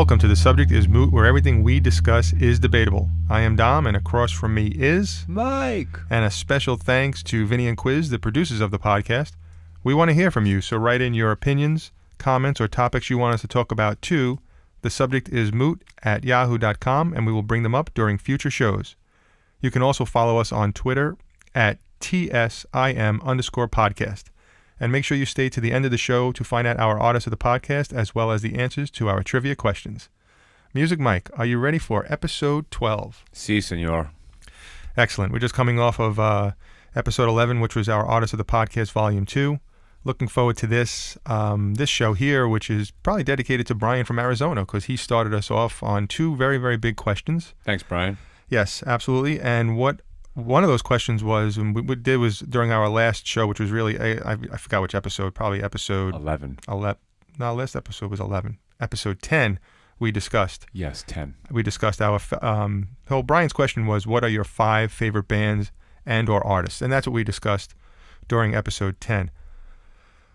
Welcome to The Subject is Moot, where everything we discuss is debatable. I am Dom, and across from me is Mike. And a special thanks to Vinny and Quiz, the producers of the podcast. We want to hear from you, so write in your opinions, comments, or topics you want us to talk about to thesubjectismoot@yahoo.com, and we will bring them up during future shows. You can also follow us on Twitter at TSIM_podcast. And make sure you stay to the end of the show to find out our artists of the podcast, as well as the answers to our trivia questions. Music Mike, are you ready for episode 12? Si, senor. Excellent. We're just coming off of episode 11, which was our Artists of the Podcast Volume 2. Looking forward to this show here, which is probably dedicated to Brian from Arizona, because he started us off on two very, very big questions. Thanks, Brian. Yes, absolutely. And one of those questions was, and we did was during our last show, which was really, I forgot which episode, probably episode 11. No, last episode was 11. Episode 10, we discussed. Yes, 10. We discussed our, Brian's question was, what are your 5 favorite bands and or artists? And that's what we discussed during episode 10.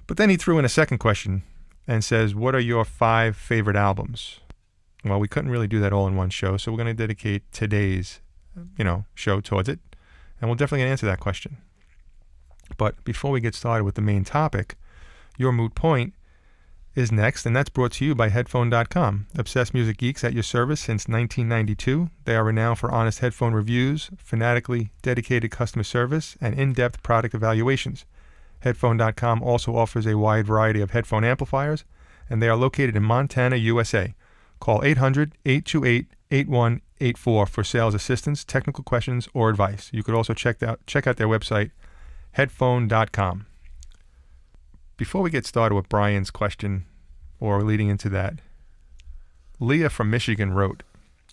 But then he threw in a second question and says, what are your 5 favorite albums? Well, we couldn't really do that all in one show, so we're going to dedicate today's show towards it, and we'll definitely answer that question. But before we get started with the main topic, your moot point is next, and that's brought to you by Headphone.com. Obsessed music geeks at your service since 1992. They are renowned for honest headphone reviews, fanatically dedicated customer service, and in-depth product evaluations. Headphone.com also offers a wide variety of headphone amplifiers, and they are located in Montana, USA. Call 800-828-8184 for sales assistance, technical questions, or advice. You could also check out their website, headphone.com. Before we get started with Brian's question, or leading into that, Leah from Michigan wrote,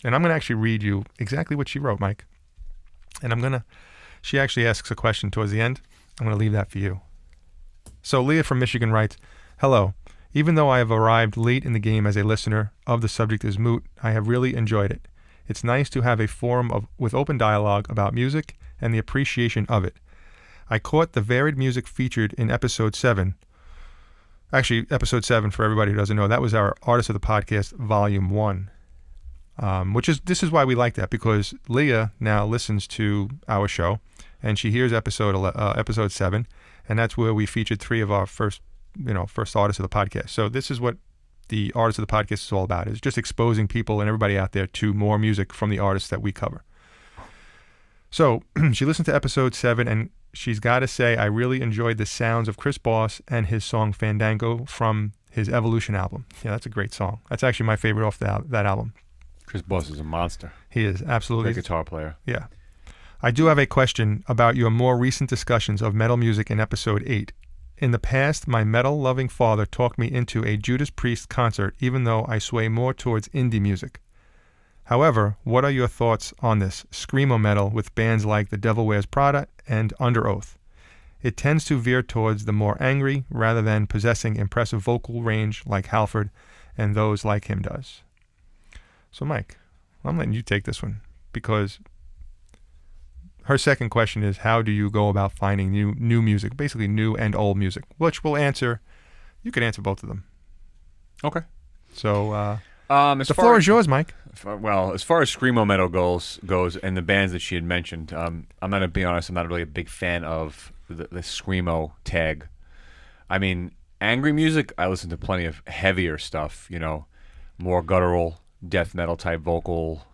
and I'm going to actually read you exactly what she wrote, Mike. And she actually asks a question towards the end. I'm going to leave that for you. So Leah from Michigan writes, hello. Even though I have arrived late in the game as a listener of The Subject is Moot, I have really enjoyed it. It's nice to have a forum with open dialogue about music and the appreciation of it. I caught the varied music featured in episode 7. Actually, episode 7, for everybody who doesn't know, that was our Artist of the Podcast Volume 1. This is why we like that, because Leah now listens to our show, and she hears episode 7, and that's where we featured 3 of our first artists of the podcast. So this is what the Artists of the Podcast is all about. It's just exposing people and everybody out there to more music from the artists that we cover. So she listened to episode 7, and she's got to say, I really enjoyed the sounds of Chris Boss and his song Fandango from his Evolution album. Yeah, that's a great song. That's actually my favorite off that album. Chris Boss is a monster. He is, absolutely. Great guitar player. Yeah. I do have a question about your more recent discussions of metal music in episode 8. In the past, my metal-loving father talked me into a Judas Priest concert, even though I sway more towards indie music. However, what are your thoughts on this screamo metal with bands like The Devil Wears Prada and Under Oath? It tends to veer towards the more angry rather than possessing impressive vocal range like Halford and those like him does. So, Mike, I'm letting you take this one, because her second question is, how do you go about finding new music, basically new and old music, which we'll answer. You can answer both of them. Okay. So the floor is yours, Mike. Well, as far as screamo metal goes, and the bands that she had mentioned, I'm going to be honest, I'm not really a big fan of the screamo tag. I mean, angry music, I listen to plenty of heavier stuff, more guttural, death metal type vocal,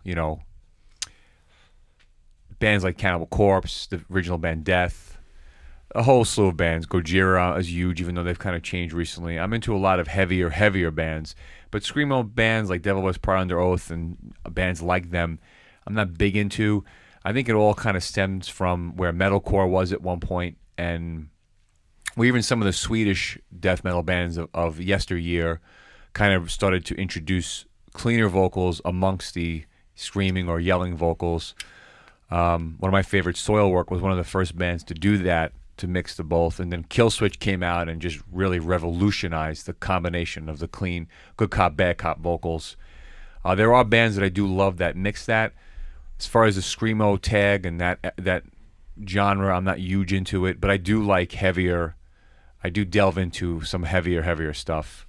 bands like Cannibal Corpse, the original band Death, a whole slew of bands. Gojira is huge, even though they've kind of changed recently. I'm into a lot of heavier bands. But screamo bands like Devil Wears Prada, Under Oath, and bands like them, I'm not big into. I think it all kind of stems from where metalcore was at one point, and even some of the Swedish death metal bands of yesteryear kind of started to introduce cleaner vocals amongst the screaming or yelling vocals. One of my favorites, Soilwork, was one of the first bands to do that, to mix the both. And then Killswitch came out and just really revolutionized the combination of the clean, good cop, bad cop vocals. There are bands that I do love that mix that. As far as the screamo tag and that genre, I'm not huge into it, but I do like heavier. I do delve into some heavier stuff.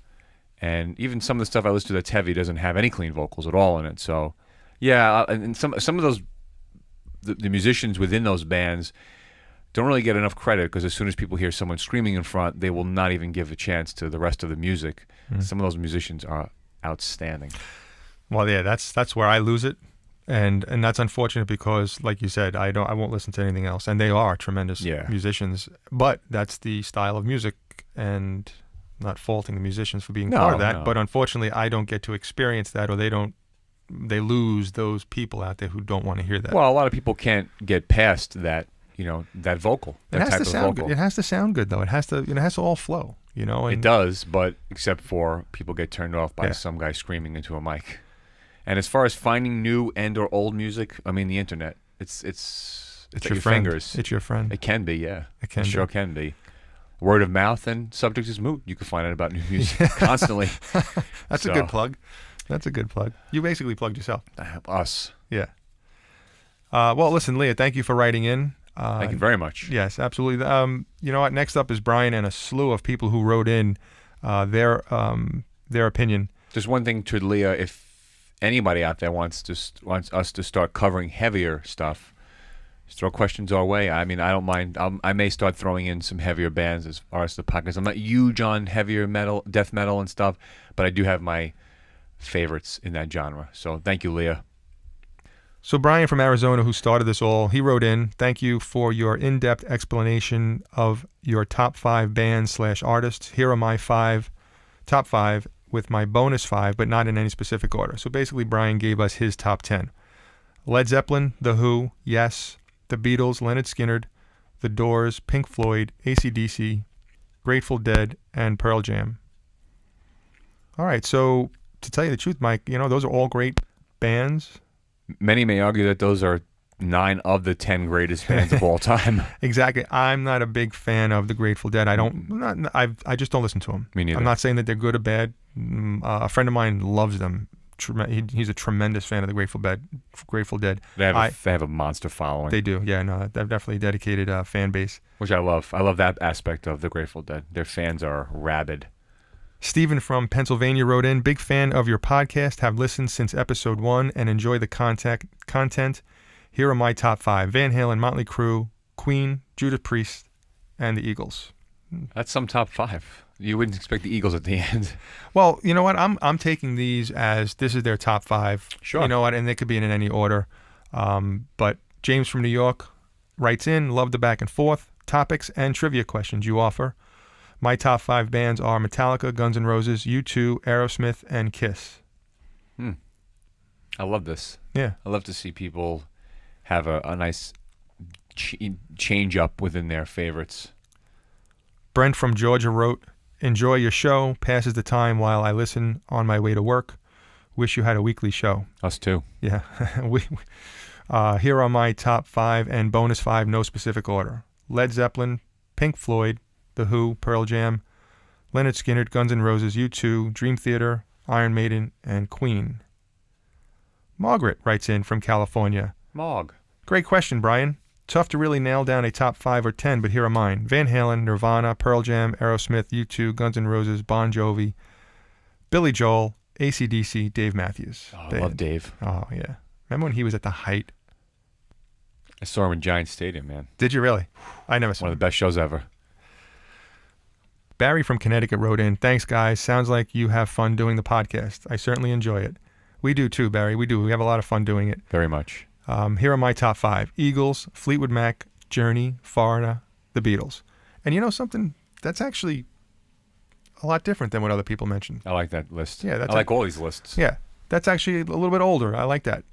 And even some of the stuff I listen to that's heavy doesn't have any clean vocals at all in it. So, yeah, and some of those the musicians within those bands don't really get enough credit, because as soon as people hear someone screaming in front, they will not even give a chance to the rest of the music. Some of those musicians are outstanding. Well, yeah, that's where I lose it, and that's unfortunate because, like you said, I won't listen to anything else, and they are tremendous musicians. But that's the style of music, and not faulting the musicians for being part of that. No. But unfortunately, I don't get to experience that, or they lose those people out there who don't want to hear that. Well, a lot of people can't get past that, that vocal. It has to sound good. It has to sound good, though. It has to all flow, And it does, but except for people get turned off by some guy screaming into a mic. And as far as finding new and or old music, I mean, the internet, it's at your fingers. It's your friend. It can be, yeah. It sure can be. Word of mouth and subject is moot. You can find out about new music constantly. That's a good plug. That's a good plug. You basically plugged yourself. Us. Yeah. Well, listen, Leah, thank you for writing in. Thank you very much. Yes, absolutely. You know what? Next up is Brian and a slew of people who wrote in their opinion. Just one thing to Leah, if anybody out there wants us to start covering heavier stuff, just throw questions our way. I mean, I don't mind. I may start throwing in some heavier bands as far as the podcast. I'm not huge on heavier metal, death metal and stuff, but I do have my favorites in that genre. So thank you, Leah. So Brian from Arizona, who started this all, he wrote in, thank you for your in-depth explanation of your top 5 bands/artists. Here are my top 5 with my bonus 5, but not in any specific order. So basically, Brian gave us his top 10. Led Zeppelin, The Who, Yes, The Beatles, Leonard Skinner, The Doors, Pink Floyd, AC/DC, Grateful Dead, and Pearl Jam. All right, so to tell you the truth, Mike, those are all great bands. Many may argue that those are 9 of the 10 greatest bands of all time. Exactly. I'm not a big fan of the Grateful Dead. I just don't listen to them. Me neither. I'm not saying that they're good or bad. A friend of mine loves them. He's a tremendous fan of the Grateful Dead. They have a monster following. They do. Yeah, no, they're definitely a dedicated fan base. Which I love. I love that aspect of the Grateful Dead. Their fans are rabid. Stephen from Pennsylvania wrote in, big fan of your podcast, have listened since episode 1 and enjoy the content. Here are my top 5. Van Halen, Motley Crue, Queen, Judas Priest, and the Eagles. That's some top 5. You wouldn't expect the Eagles at the end. Well, you know what? I'm taking these as this is their top 5. Sure. You know what? And they could be in any order. But James from New York writes in, love the back and forth, topics and trivia questions you offer. My top 5 bands are Metallica, Guns N' Roses, U2, Aerosmith, and Kiss. I love this. Yeah. I love to see people have a nice change up within their favorites. Brent from Georgia wrote, enjoy your show, passes the time while I listen on my way to work. Wish you had a weekly show. Us too. Yeah. Here are my top 5 and bonus 5, no specific order. Led Zeppelin, Pink Floyd, The Who, Pearl Jam, Leonard Skinner, Guns N' Roses, U2, Dream Theater, Iron Maiden, and Queen. Margaret writes in from California. Mog. Great question, Brian. Tough to really nail down a top 5 or 10, but here are mine. Van Halen, Nirvana, Pearl Jam, Aerosmith, U2, Guns N' Roses, Bon Jovi, Billy Joel, AC/DC, Dave Matthews. Oh, I love Dave. Oh, yeah. Remember when he was at the height? I saw him in Giant Stadium, man. Did you really? I never saw him. One of the best shows ever. Barry from Connecticut wrote in, thanks, guys. Sounds like you have fun doing the podcast. I certainly enjoy it. We do too, Barry. We do. We have a lot of fun doing it. Very much. Here are my top 5. Eagles, Fleetwood Mac, Journey, Foreigner, The Beatles. And you know something? That's actually a lot different than what other people mentioned. I like that list. Yeah, I like all these lists. Yeah, that's actually a little bit older. I like that.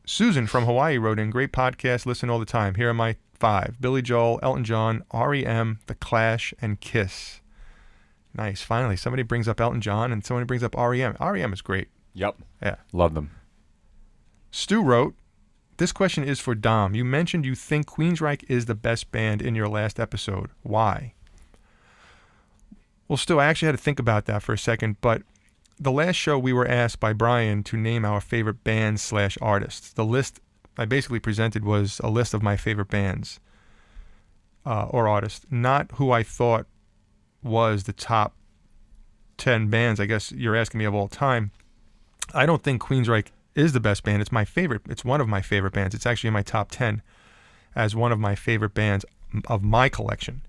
Susan from Hawaii wrote in, great podcast, listen all the time. Here are my 5. Billy Joel, Elton John, R.E.M., The Clash, and Kiss. Nice. Finally, somebody brings up Elton John and somebody brings up R.E.M. R.E.M. is great. Yep. Yeah. Love them. Stu wrote, this question is for Dom. You mentioned you think Queensryche is the best band in your last episode. Why? Well, Stu, I actually had to think about that for a second, but the last show we were asked by Brian to name our favorite bands/artists. The list I basically presented was a list of my favorite bands or artists, not who I thought was the top 10 bands. I guess you're asking me of all time. I don't think Queensryche is the best band. It's my favorite. It's one of my favorite bands. It's actually in my top 10 as one of my favorite bands of my collection.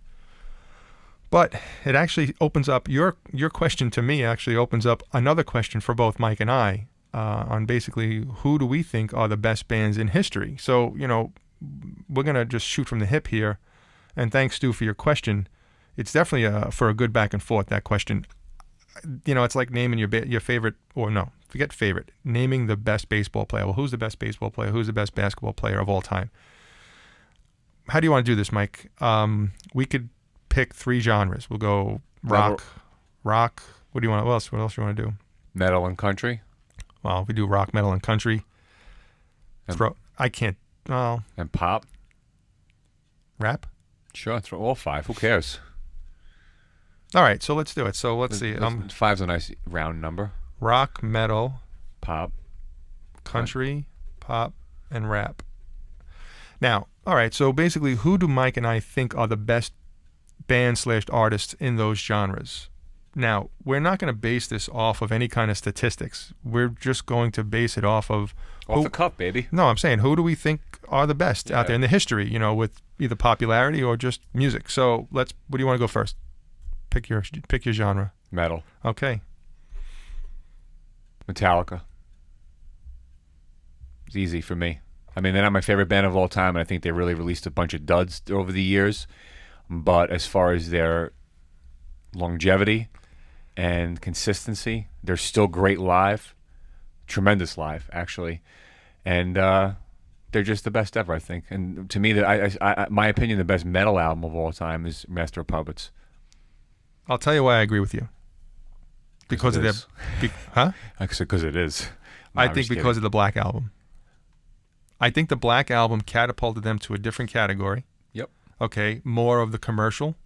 But it actually opens up, your question to me actually opens up another question for both Mike and I on basically who do we think are the best bands in history. So, we're going to just shoot from the hip here. And thanks, Stu, for your question. It's definitely for a good back and forth, that question. It's like naming your favorite, or no, forget favorite, naming the best baseball player. Well, who's the best baseball player? Who's the best basketball player of all time? How do you want to do this, Mike? We could pick 3 genres. We'll go rock. What do you want? What else do you want to do? Metal and country. Well, we do rock, metal, and country. I can't. Well, and pop. Rap. Sure, throw all 5. Who cares? All right, so let's do it. So let's see. 5's a nice round number. Rock, metal, pop, country, pop, and rap. Now, all right. So basically, who do Mike and I think are the best band/artists in those genres? Now, we're not going to base this off of any kind of statistics. We're just going to base it off of the cuff, baby. No, I'm saying who do we think are the best out there in the history? With either popularity or just music. So what do you want to go first? Pick your genre. Metal. Okay. Metallica. It's easy for me. I mean, they're not my favorite band of all time, and I think they really released a bunch of duds over the years. But as far as their longevity and consistency, they're still great live. Tremendous live, actually. And they're just the best ever, I think. And to me, my opinion, the best metal album of all time is Master of Puppets. I'll tell you why I agree with you. Because of their, huh? Because it is. No, I think because of the Black Album. I think the Black Album catapulted them to a different category. Yep. Okay, more of the commercial,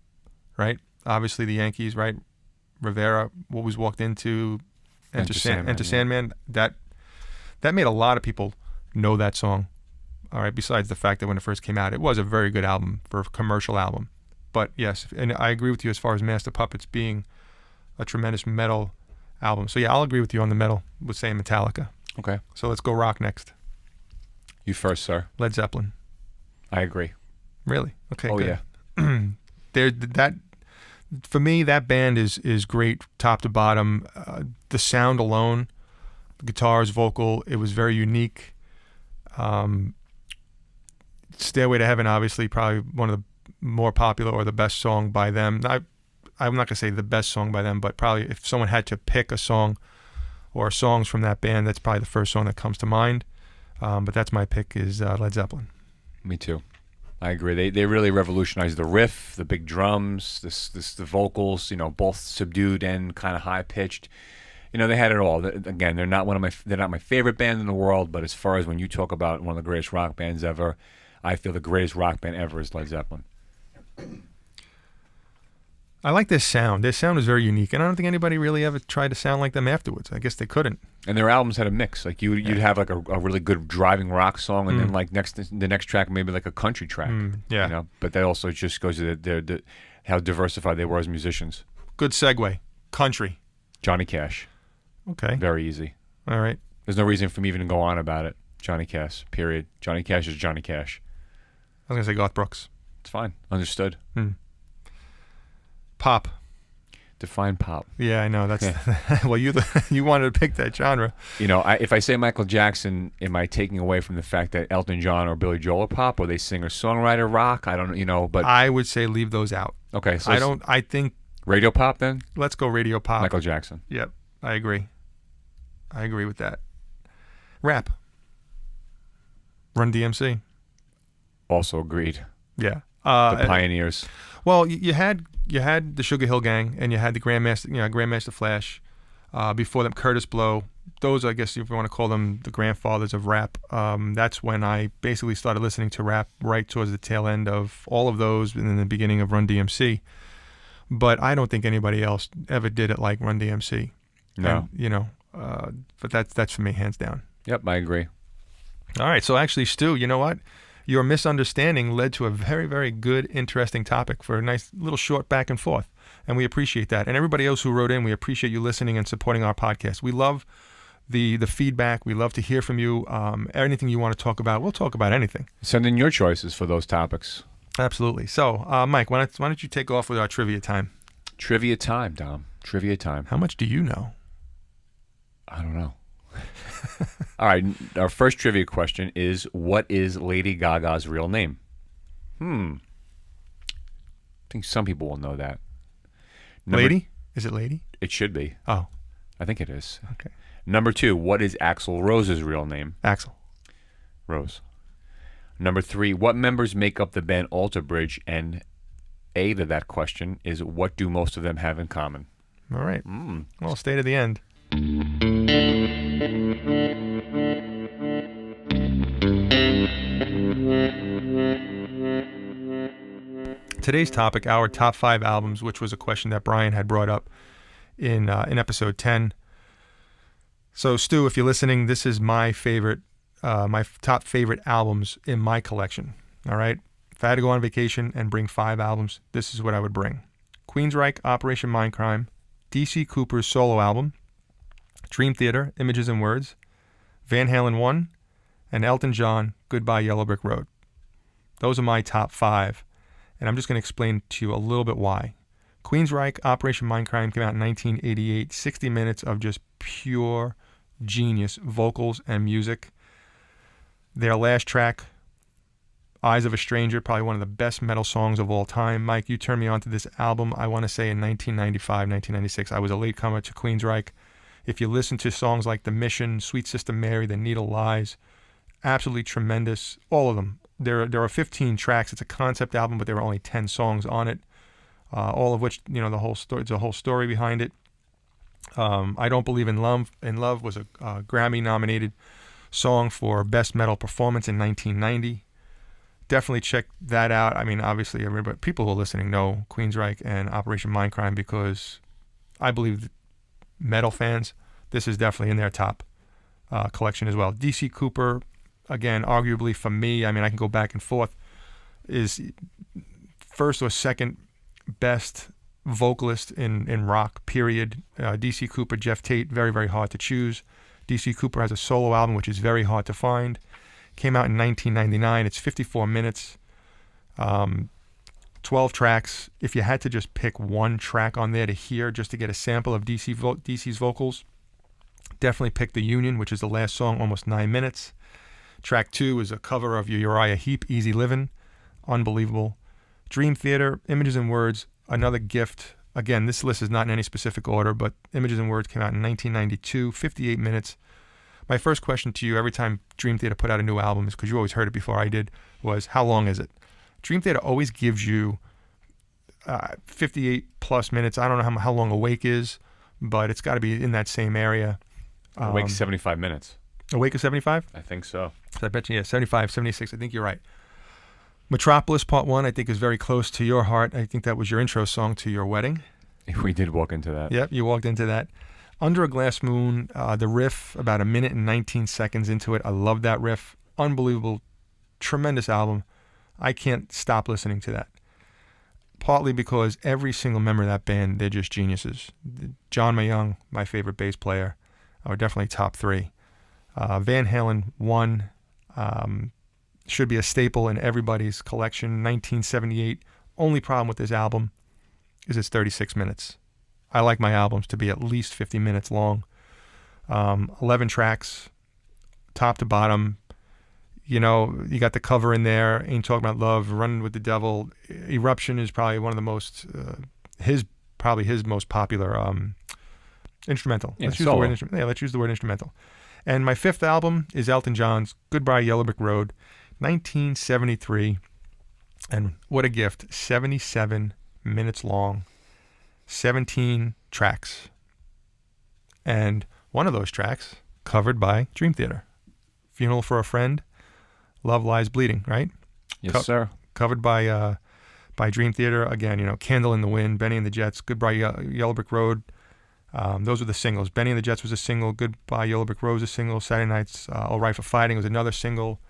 right? Obviously the Yankees, right? Rivera, what was walked into, Enter Sandman. That made a lot of people know that song. All right. Besides the fact that when it first came out, it was a very good album for a commercial album. But yes, and I agree with you as far as Master Puppets being a tremendous metal album. So yeah, I'll agree with you on the metal with saying Metallica. Okay. So let's go rock next. You first, sir. Led Zeppelin. I agree. Really? Okay. Oh good. Yeah. For me, that band is great top to bottom. The sound alone, guitars, vocal, it was very unique. Stairway to Heaven, obviously, probably one of the more popular or the best song by them. I'm not going to say the best song by them, but probably if someone had to pick a song or songs from that band, that's probably the first song that comes to mind. But that's my pick is Led Zeppelin. Me too. I agree. They really revolutionized the riff, the big drums, the vocals. Both subdued and kind of high pitched. They had it all. Again, they're not my favorite band in the world. But as far as when you talk about one of the greatest rock bands ever, I feel the greatest rock band ever is Led Zeppelin. I like their sound. Their sound is very unique, and I don't think anybody really ever tried to sound like them afterwards. I guess they couldn't. And their albums had a mix. Like you'd have like a really good driving rock song, and then like the next track maybe like a country track. Yeah. But that also just goes to how diversified they were as musicians. Good segue. Country. Johnny Cash. Okay. Very easy. All right. There's no reason for me even to go on about it. Johnny Cash. Period. Johnny Cash is Johnny Cash. I was gonna say Garth Brooks. It's fine. Understood. Pop. Define pop. Yeah, I know. That's well, you wanted to pick that genre. If I say Michael Jackson, am I taking away from the fact that Elton John or Billy Joel are pop, or they singer-songwriter rock? I don't. But I would say leave those out. Okay, so I think radio pop then. Let's go radio pop. Michael Jackson. Yep, I agree. I agree with that. Rap. Run DMC. Also agreed. Yeah. The pioneers. Well, you had the Sugar Hill Gang, and you had the Grandmaster Flash. Before them, Curtis Blow. Those, I guess, if you want to call them the grandfathers of rap. That's when I basically started listening to rap right towards the tail end of all of those, and in the beginning of Run DMC. But I don't think anybody else ever did it like Run DMC. No. But that's for me, hands down. Yep, I agree. All right, so actually, Stu, you know what? your misunderstanding led to a very, very good, interesting topic for a nice little short back and forth. And we appreciate that. And everybody else who wrote in, we appreciate you listening and supporting our podcast. We love the feedback. We love to hear from you. Anything you want to talk about, we'll talk about anything. Send in your choices for those topics. Absolutely. So, Mike, why don't you take off with our trivia time? Trivia time, Dom. Trivia time. How much do you know? I don't know. All right. Our first trivia question is, what is Lady Gaga's real name? I think some people will know that. Lady? Is it Lady? It should be. Oh. I think it is. Okay. Number 2, what is Axl Rose's real name? Axl Rose. Number 3, what members make up the band Alter Bridge? And A to that question is, what do most of them have in common? All right. Well, stay to the end. Today's topic, our top 5 albums, which was a question that Brian had brought up in episode 10. So, Stu, if you're listening, this is my favorite, my top favorite albums in my collection. All right? If I had to go on vacation and bring 5 albums, this is what I would bring. Queensryche, Operation Mindcrime, DC Cooper's solo album, Dream Theater, Images and Words, Van Halen 1, and Elton John, Goodbye Yellow Brick Road. Those are my top 5, and I'm just going to explain to you a little bit why. Queensryche, Operation Mindcrime came out in 1988, 60 minutes of just pure genius vocals and music. Their last track, Eyes of a Stranger, probably one of the best metal songs of all time. Mike, you turned me on to this album, I want to say in 1995, 1996. I was a latecomer to Queensryche. If you listen to songs like The Mission, Sweet Sister Mary, The Needle Lies, absolutely tremendous. All of them. There are 15 tracks. It's a concept album, but there are only 10 songs on it. All of which, the whole story. There's a whole story behind it. I Don't Believe in Love. In Love was a Grammy-nominated song for Best Metal Performance in 1990. Definitely check that out. I mean, obviously, people who are listening know Queensryche and Operation Mindcrime because I believe metal fans, this is definitely in their top collection as well. DC Cooper, again, arguably for me, I mean, I can go back and forth, is first or second best vocalist in rock, period. DC Cooper, Jeff Tate, very, very hard to choose. DC Cooper has a solo album, which is very hard to find. Came out in 1999. It's 54 minutes, 12 tracks. If you had to just pick one track on there to hear, just to get a sample of DC's vocals, definitely pick The Union, which is the last song, almost 9 minutes. Track 2 is a cover of Uriah Heep, Easy Livin', unbelievable. Dream Theater, Images and Words, another gift. Again, this list is not in any specific order, but Images and Words came out in 1992, 58 minutes. My first question to you every time Dream Theater put out a new album, is because you always heard it before I did, was how long is it? Dream Theater always gives you 58 plus minutes. I don't know how long Awake is, but it's got to be in that same area. Awake 75 minutes. Awake is 75? I think so. So I bet you, 75, 76. I think you're right. Metropolis Part 1, I think, is very close to your heart. I think that was your intro song to your wedding. We did walk into that. Yep, you walked into that. Under a Glass Moon, the riff, about 1 minute and 19 seconds into it. I love that riff. Unbelievable, tremendous album. I can't stop listening to that. Partly because every single member of that band, they're just geniuses. John Mayung, my favorite bass player, are definitely top 3. Van Halen 1 should be a staple in everybody's collection. 1978. Only problem with this album is it's 36 minutes. I like my albums to be at least 50 minutes long. 11 tracks, top to bottom. You got the cover in there, Ain't Talking About Love, Running with the Devil. Eruption is probably one of the most, his most popular instrumental. Yeah, let's use the word instrumental. And my 5th album is Elton John's Goodbye Yellow Brick Road, 1973. And what a gift, 77 minutes long. 17 tracks. And one of those tracks covered by Dream Theater. Funeral for a Friend, Love Lies Bleeding, right? Yes, sir. Covered by Dream Theater. Again, Candle in the Wind, Benny and the Jets, Goodbye Yellow Brick Road. Those were the singles. Benny and the Jets was a single. Goodbye Yellow Brick Road was a single. Saturday Night's All Right for Fighting was another single.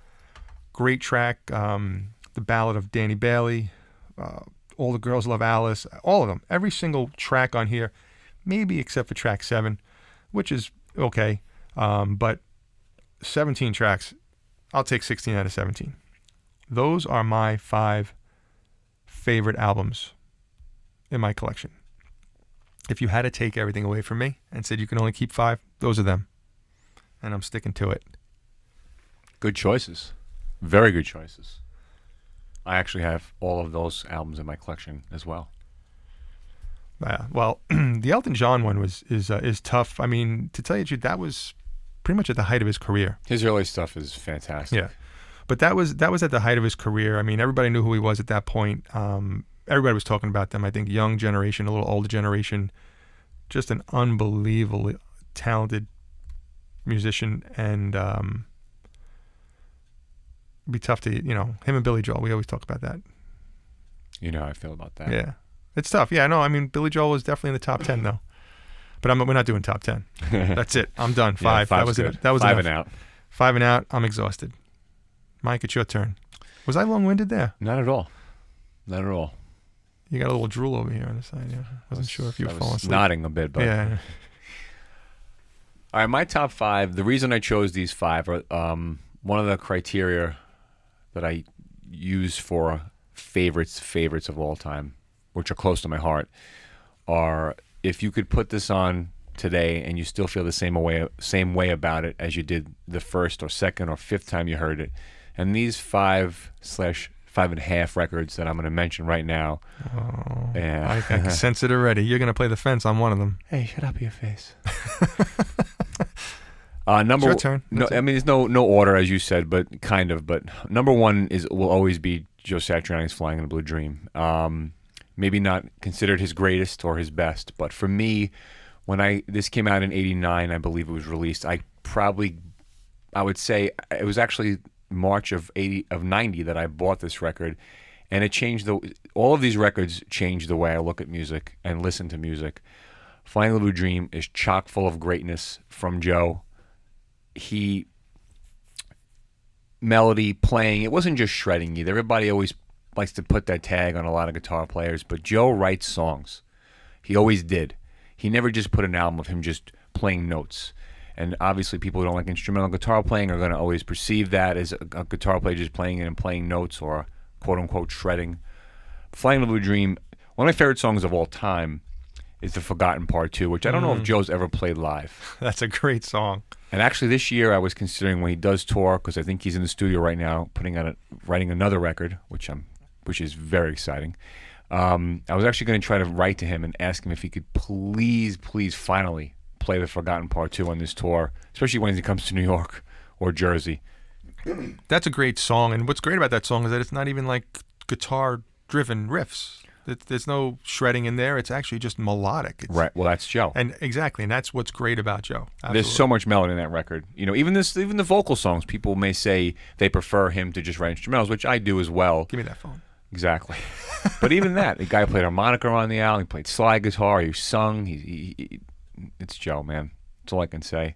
Great track. The Ballad of Danny Bailey. All the Girls Love Alice. All of them. Every single track on here, maybe except for track 7, which is okay. But 17 tracks, I'll take 16 out of 17. Those are my 5 favorite albums in my collection. If you had to take everything away from me and said you can only keep 5, those are them. And I'm sticking to it. Good choices. Very good choices. I actually have all of those albums in my collection as well. Well, the Elton John one is tough. I mean, to tell you the truth, that was pretty much at the height of his career. His early stuff is fantastic. Yeah. But that was at the height of his career. I mean, everybody knew who he was at that point. Everybody was talking about them. I think young generation, a little older generation, just an unbelievably talented musician, and it'd be tough to, him and Billy Joel. We always talk about that. You know how I feel about that. Yeah, it's tough. Yeah, no, I mean, Billy Joel was definitely in the top 10 though. But we're not doing top 10. That's it. I'm done. 5. Yeah, that was good. it. That was 5 enough. and out. 5 and out. I'm exhausted. Mike, it's your turn. Was I long-winded there? Not at all. Not at all. You got a little drool over here on the side. Yeah, wasn't sure if you were falling asleep. Nodding a bit, but yeah. All right, my top 5. The reason I chose these 5 are one of the criteria that I use for favorites of all time, which are close to my heart, are if you could put this on today and you still feel the same way about it as you did the first or second or fifth time you heard it. And these 5/5.5 records that I'm going to mention right now. Oh, yeah. I can sense it already. You're going to play the fence on one of them. Hey, shut up your face. It's your turn. No, I mean, there's no order, as you said, but kind of. But number 1 will always be Joe Satriani's "Flying in a Blue Dream." Maybe not considered his greatest or his best, but for me, when this came out in '89, I believe it was released. I would say it was actually March of '90 that I bought this record, and it changed all of these records changed the way I look at music and listen to music. "Flying in a Blue Dream" is chock full of greatness from Joe. Melody, playing, it wasn't just shredding either. Everybody always likes to put that tag on a lot of guitar players, but Joe writes songs. He always did. He never just put an album of him just playing notes. And obviously people who don't like instrumental guitar playing are going to always perceive that as a guitar player just playing it and playing notes or quote-unquote shredding. "Flying in a Blue Dream," one of my favorite songs of all time is "The Forgotten Part 2," which I don't know if Joe's ever played live. That's a great song. And actually this year I was considering, when he does tour, because I think he's in the studio right now writing another record, which is very exciting. I was actually going to try to write to him and ask him if he could please finally play "The Forgotten Part 2" on this tour, especially when he comes to New York or Jersey. That's a great song, and what's great about that song is that it's not even like guitar-driven riffs. There's no shredding in there. It's actually just melodic. Right. Well, that's Joe. And exactly, and that's what's great about Joe. Absolutely. There's so much melody in that record. Even the vocal songs, people may say they prefer him to just write instrumentals, which I do as well. Give me that phone. Exactly. But even that, the guy played harmonica on the album. He played slide guitar. He sung. It's Joe, man. That's all I can say.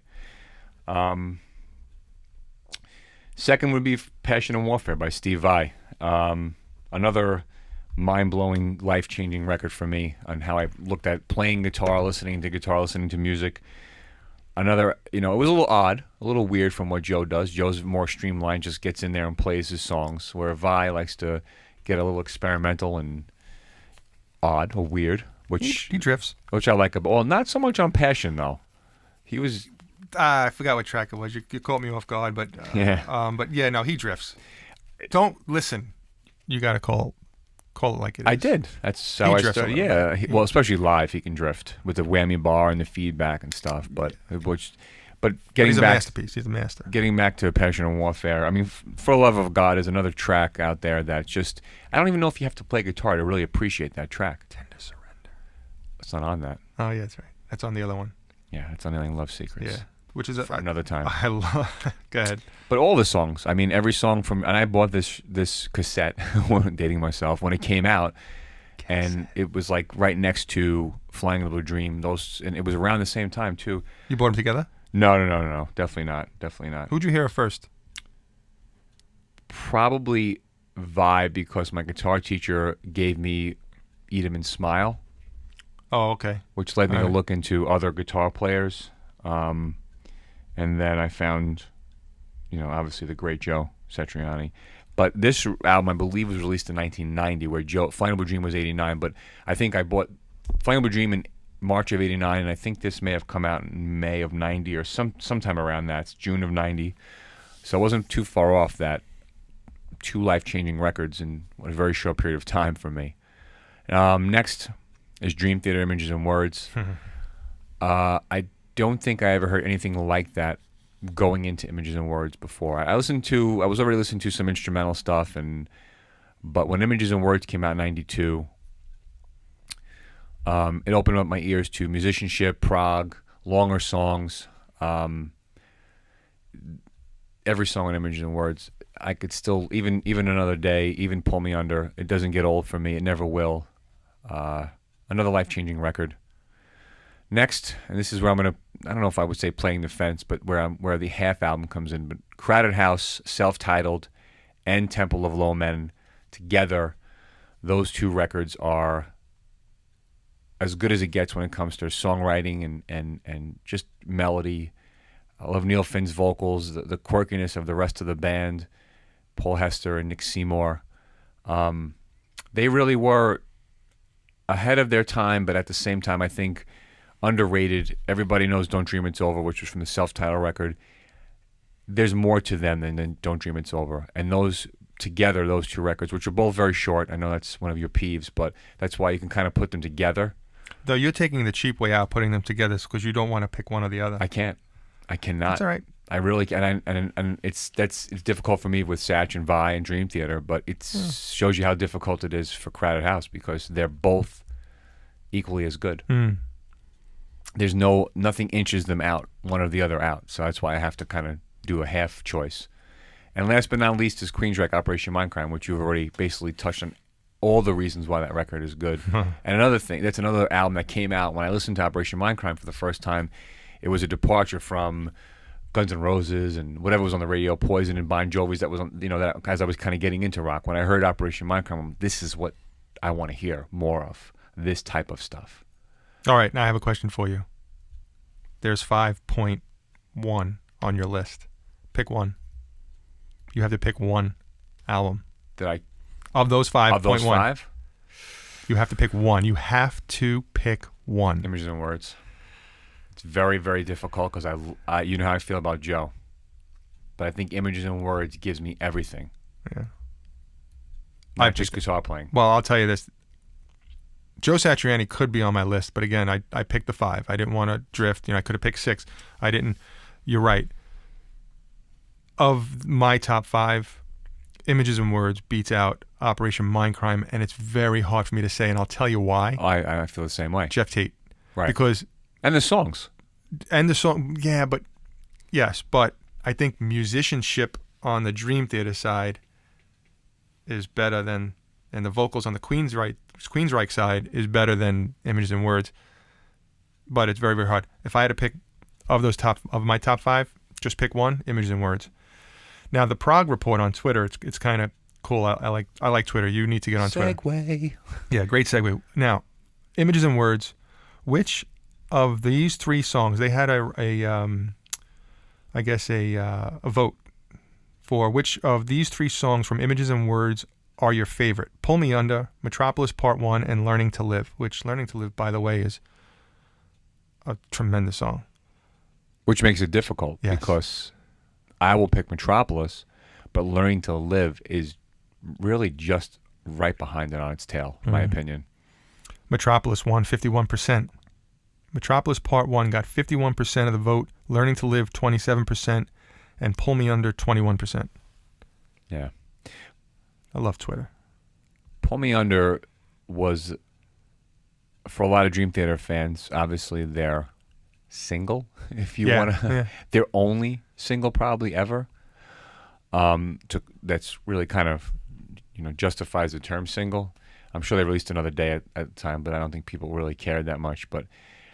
Second would be "Passion and Warfare" by Steve Vai. Another mind-blowing, life-changing record for me on how I looked at playing guitar, listening to music. Another, it was a little odd, a little weird from what Joe does. Joe's more streamlined, just gets in there and plays his songs, where Vai likes to get a little experimental and odd or weird, which he drifts, which I like. Well, not so much on "Passion" though. He was. I forgot what track it was. You caught me off guard, but yeah. But yeah, no, he drifts. Don't listen. You got to call it like it is. I did. That's how I started. Yeah. Well, especially live, he can drift with the whammy bar and the feedback and stuff. But he's a masterpiece. He's a master. Getting back to "Passion and Warfare," I mean, "For the Love of God" is another track out there that just, I don't even know if you have to play guitar to really appreciate that track. "Tender Surrender." It's not on that. Oh yeah, that's right. That's on the other one. Yeah, it's on "Alien Love Secrets." Yeah, which is for another time. I love. Go ahead. But all the songs, I mean, every song and I bought this cassette, dating myself, when it came out, and it was like right next to "Flying in the Blue Dream." And it was around the same time too. You bought them together? No, definitely not. Who'd you hear first? probably Vibe because my guitar teacher gave me Eat 'Em and Smile, Oh, okay. which led me All to right. look into other guitar players. And then I found, obviously the great Joe Satriani. But this album, I believe, was released in 1990, where Final Blue Dream was 89. But I think I bought Final Blue Dream in March of 89, and I think this may have come out in May of 90 or sometime around that. It's June of 90. So I wasn't too far off that. Two life-changing records in a very short period of time for me. Next is Dream Theater, Images and Words. I don't think I ever heard anything like that going into Images and Words before. I was already listening to some instrumental stuff, but when Images and Words came out in 92, it opened up my ears to musicianship, prog, longer songs. Every song in Images and Words, I could still, even another day, even Pull Me Under, it doesn't get old for me. It never will. Another life-changing record. Next, and this is where I don't know if I would say playing the fence, but where the half album comes in. But Crowded House, self-titled, and Temple of Low Men together, those two records are as good as it gets when it comes to songwriting and just melody. I love Neil Finn's vocals, the quirkiness of the rest of the band, Paul Hester and Nick Seymour. They really were ahead of their time, but at the same time, I think underrated. Everybody knows Don't Dream It's Over, which was from the self-titled record. There's more to them than Don't Dream It's Over. And those together, those two records, which are both very short, I know that's one of your peeves, but that's why you can kind of put them together. Though you're taking the cheap way out, putting them together because you don't want to pick one or the other. I can't. I cannot. That's all right. I really can, and it's difficult for me with Satch and Vi and Dream Theater, but it shows you how difficult it is for Crowded House because they're both equally as good. There's nothing inches them out, one or the other out, so that's why I have to kind of do a half choice. And last but not least is Queensryche Operation Mindcrime, which you've already basically touched on all the reasons why that record is good. And another thing, that's another album that came out when I listened to Operation Mindcrime for the first time. It was a departure from Guns N' Roses and whatever was on the radio, Poison and Bon Jovi's that was on, that as I was kind of getting into rock. When I heard Operation Mindcrime, this is what I want to hear more of, this type of stuff. All right, now I have a question for you. There's 5.1 on your list. Pick one. You have to pick one album. Of those 5.1. Of those 5? You have to pick one. You have to pick one. Images and Words. It's very, very difficult because I you know how I feel about Joe. But I think Images and Words gives me everything. Yeah. Not just guitar playing. Well, I'll tell you this. Joe Satriani could be on my list, but again, I picked the 5. I didn't want to drift. I could have picked 6. I didn't. You're right. Of my top 5, Images and Words beats out Operation Mindcrime, and it's very hard for me to say, and I'll tell you why. I feel the same way. Jeff Tate. Right. Because... And the songs. And the song, yeah, but... Yes, but I think musicianship on the Dream Theater side is better than... And the vocals on the Queensryche side is better than Images and Words. But it's very, very hard. If I had to pick of my top 5, just pick one, Images and Words. Now, the Prog Report on Twitter, it's kind of cool. I like Twitter. You need to get on Twitter. Segue. Yeah, great segue. Now, Images and Words, which of these 3 songs, they had a vote for which of these 3 songs from Images and Words are your favorite. Pull Me Under, Metropolis Part 1, and Learning to Live, which Learning to Live, by the way, is a tremendous song. Which makes it difficult because I will pick Metropolis, but Learning to Live is really just right behind it on its tail, in my opinion. Metropolis won 51%. Metropolis Part 1 got 51% of the vote, Learning to Live 27%, and Pull Me Under 21%. Yeah. I love Twitter. Pull Me Under was, for a lot of Dream Theater fans, obviously their single, if you want to, their only single probably ever. That's really kind of, justifies the term single. I'm sure they released another day at the time, but I don't think people really cared that much. But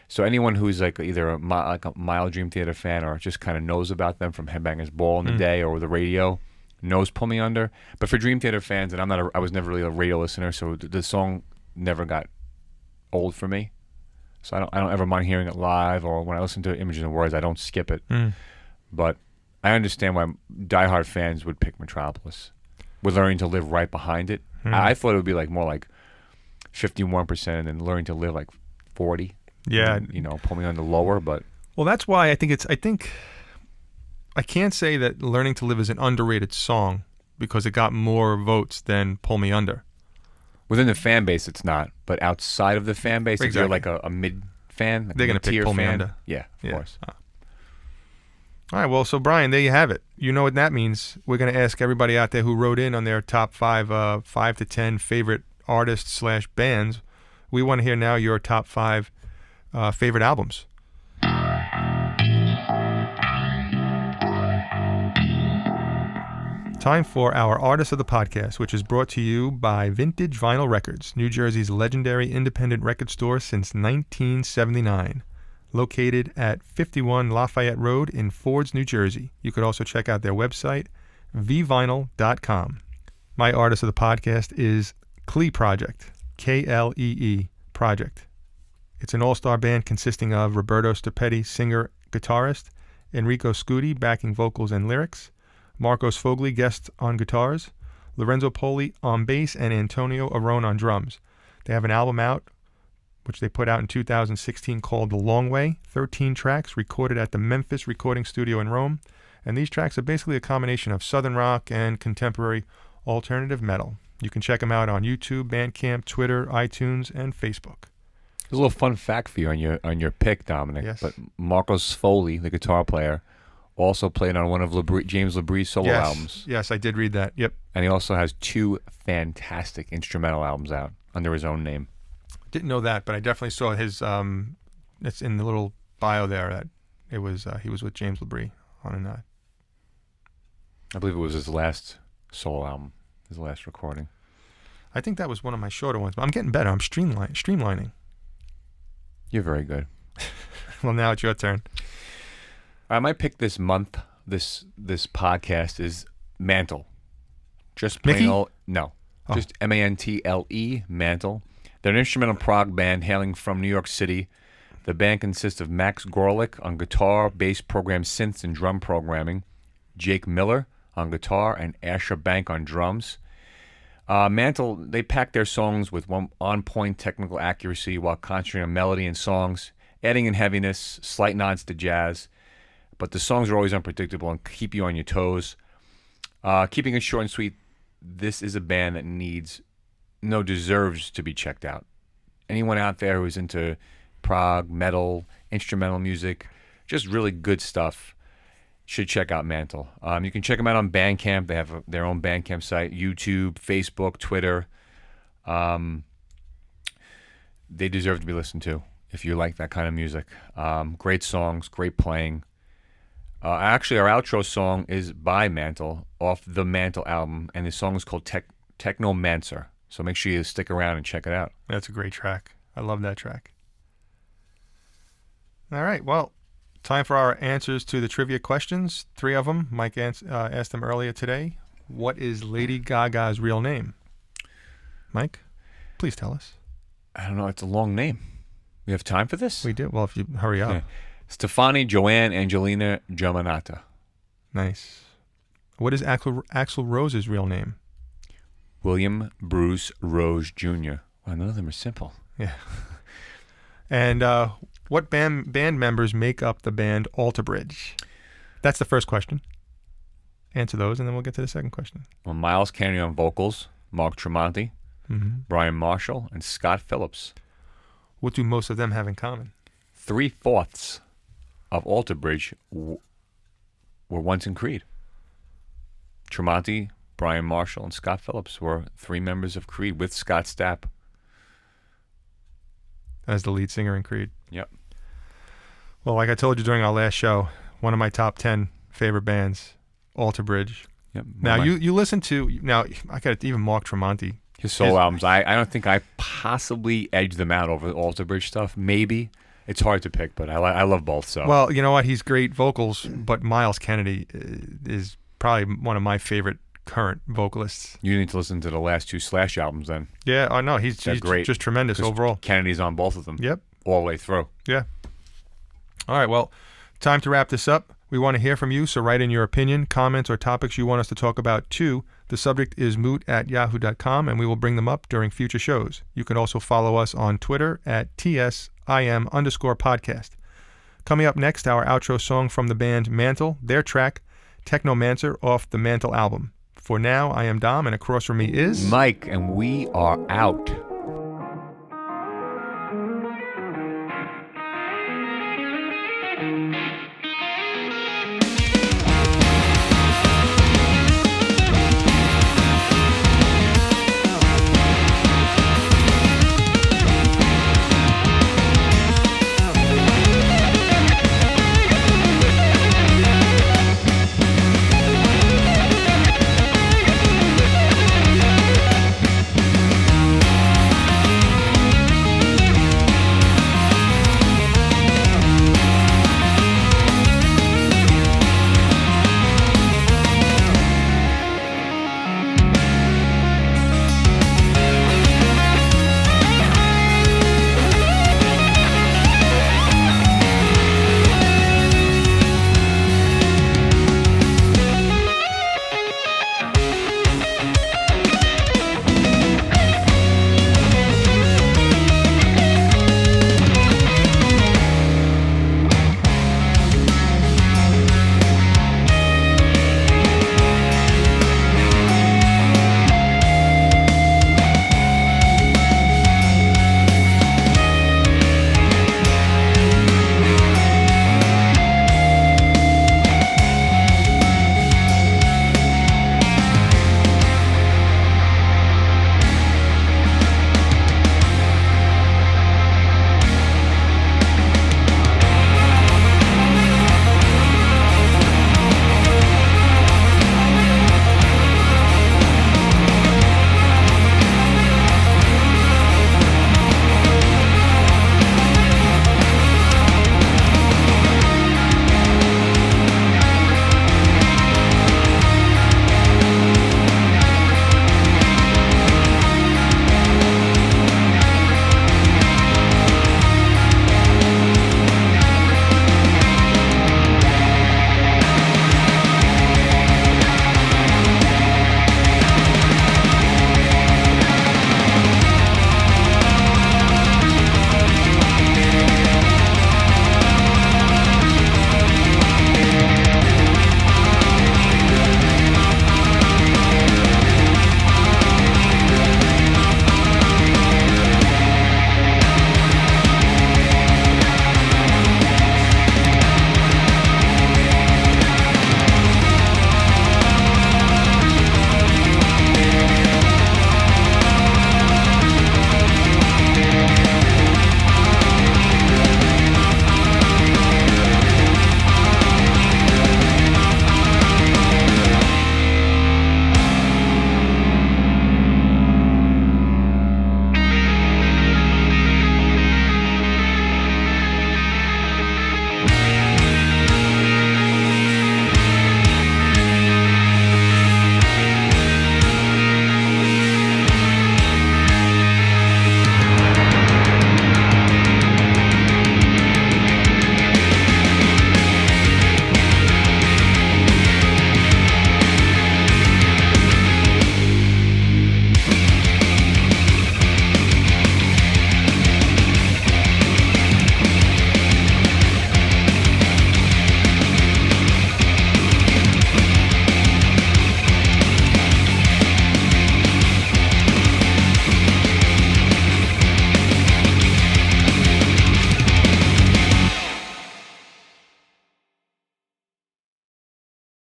so anyone who's like either a mild Dream Theater fan or just kind of knows about them from Headbangers Ball in the day or the radio, knows Pull Me Under. But for Dream Theater fans, and I was never really a radio listener, so the song never got old for me. So I don't ever mind hearing it live, or when I listen to Images and Words, I don't skip it. But I understand why diehard fans would pick Metropolis, with Learning to Live right behind it. I thought it would be like more like 51%, and then Learning to Live like 40. Yeah, and, Pull Me Under lower, but well, that's why I think I can't say that Learning to Live is an underrated song because it got more votes than Pull Me Under. Within the fan base, it's not. But outside of the fan base, if you're like a mid fan, like they're going to pick Pull Me Under. Yeah, of course. All right, well, so Brian, there you have it. You know what that means. We're going to ask everybody out there who wrote in on their top 5 to 10 favorite artists/bands. We want to hear now your top 5 favorite albums. Time for our Artist of the Podcast, which is brought to you by Vintage Vinyl Records, New Jersey's legendary independent record store since 1979. Located at 51 Lafayette Road in Fords, New Jersey. You could also check out their website, vvinyl.com. My Artist of the Podcast is Klee Project, Klee Project. It's an all-star band consisting of Roberto Stapetti, singer, guitarist, Enrico Scuti, backing vocals and lyrics, Marcos Fogli, guest on guitars, Lorenzo Poli on bass, and Antonio Aron on drums. They have an album out, which they put out in 2016 called The Long Way, 13 tracks recorded at the Memphis Recording Studio in Rome. And these tracks are basically a combination of southern rock and contemporary alternative metal. You can check them out on YouTube, Bandcamp, Twitter, iTunes, and Facebook. There's a little fun fact for you on your pick, Dominic. Yes. But Marcos Foley, the guitar player, also played on one of James Labríe's solo albums. Yes, I did read that. Yep. And he also has 2 fantastic instrumental albums out under his own name. Didn't know that, but I definitely saw his. It's in the little bio there that it was. He was with James Labrie on a. I believe it was his last solo album, his last recording. I think that was one of my shorter ones, but I'm getting better. I'm streamlining. You're very good. Well, now it's your turn. My pick this month, this podcast is Mantle. Just plain Mickey? old no, just Mantle, Mantle. They're an instrumental prog band hailing from New York City. The band consists of Max Gorlick on guitar, bass program, synths, and drum programming, Jake Miller on guitar, and Asher Bank on drums. Mantle, they pack their songs with one on-point technical accuracy while concentrating on melody and songs, adding in heaviness, slight nods to jazz. But the songs are always unpredictable and keep you on your toes. Keeping it short and sweet, this is a band that deserves to be checked out. Anyone out there who's into prog, metal, instrumental music, just really good stuff, should check out Mantle. You can check them out on Bandcamp. They have their own Bandcamp site, YouTube, Facebook, Twitter. They deserve to be listened to if you like that kind of music. Great songs, great playing. Actually, our outro song is by Mantle off the Mantle album, and the song is called Technomancer. So make sure you stick around and check it out. That's a great track. I love that track. All right, well, time for our answers to the trivia questions. 3 of them. Mike asked them earlier today. What is Lady Gaga's real name? Mike, please tell us. I don't know. It's a long name. We have time for this? We do. Well, if you hurry up. Yeah. Stefani Joanne Angelina Germanata. Nice. What is Axl Rose's real name? William Bruce Rose Jr. Wow, none of them are simple. Yeah. And what band members make up the band Alter Bridge? That's the first question. Answer those, and then we'll get to the second question. Well, Miles Kennedy on vocals, Mark Tremonti, Brian Marshall, and Scott Phillips. What do most of them have in common? 3/4 of Alter Bridge were once in Creed. Tremonti, Brian Marshall, and Scott Phillips were 3 members of Creed with Scott Stapp as the lead singer in Creed. Yep. Well, like I told you during our last show, one of my top 10 favorite bands, Alter Bridge. Yep. Now, you listen to, I got even Mark Tremonti. His solo albums, I don't think I possibly edged them out over the Alter Bridge stuff. Maybe. It's hard to pick, but I love both. So. Well, you know what? He's great vocals, but Miles Kennedy is probably one of my favorite current vocalists. You need to listen to the last 2 Slash albums then. Yeah, I know. He's great. just tremendous overall. Kennedy's on both of them. Yep. All the way through. Yeah. All right, well, time to wrap this up. We want to hear from you, so write in your opinion, comments, or topics you want us to talk about too. The subject is moot@yahoo.com, and we will bring them up during future shows. You can also follow us on Twitter at TSIM_podcast. Coming up next, our outro song from the band Mantle, their track, Technomancer, off the Mantle album. For now, I am Dom, and across from me is... Mike, and we are out.